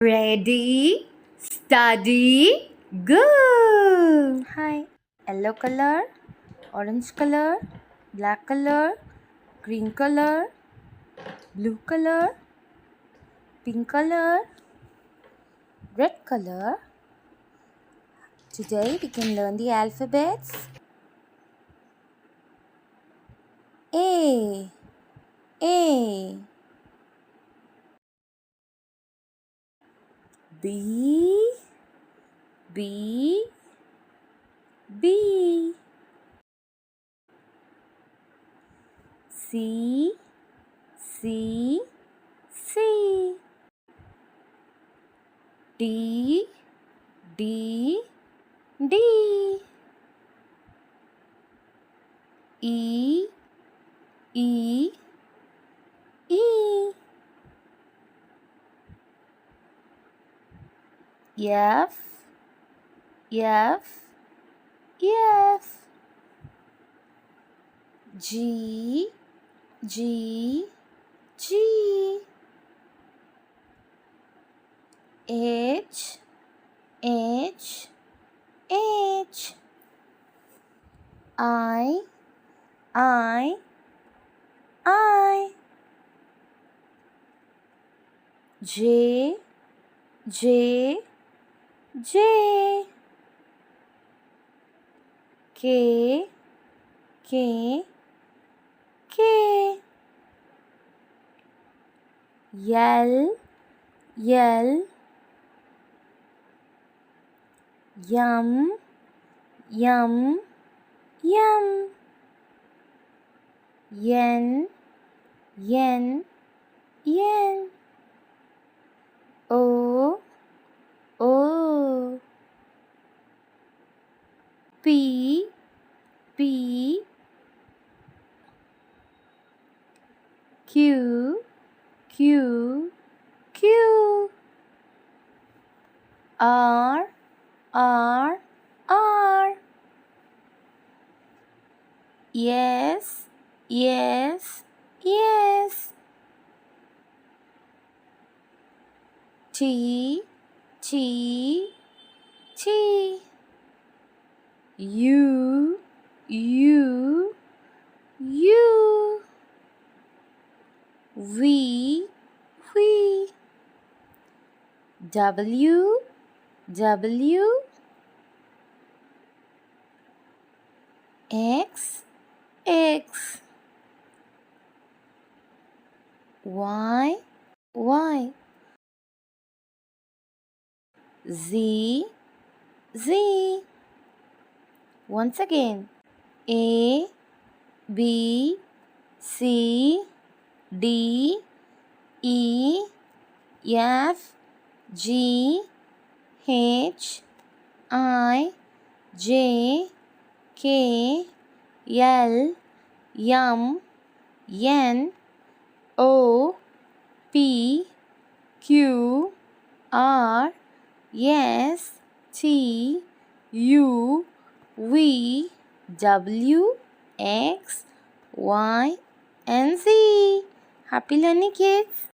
Ready, study, go! Hi. Yellow color, orange color, black color, green color, blue color, pink color, red color. Today we can learn the alphabets. A, A, B, B, B, C, C, C, D, D, D, E, E, E, F, F, F, G, G, G, H, H, H, I, I, I, J, J, J, K, K, K, L, L, Yum, Yum, Yum, Yen, Yen, Yen, O, O, P, P, Q, Q, Q, R, R, R, yes, yes, yes, T, T, T, U, U, U, V, V, W, W, X, X, Y, Y, Z, Z. Once again, A, B, C, D, E, F, G, H, I, J, K, L, M, N, O, P, Q, R, S, T, U, V, W, X, Y, and Z. Happy learning, kids!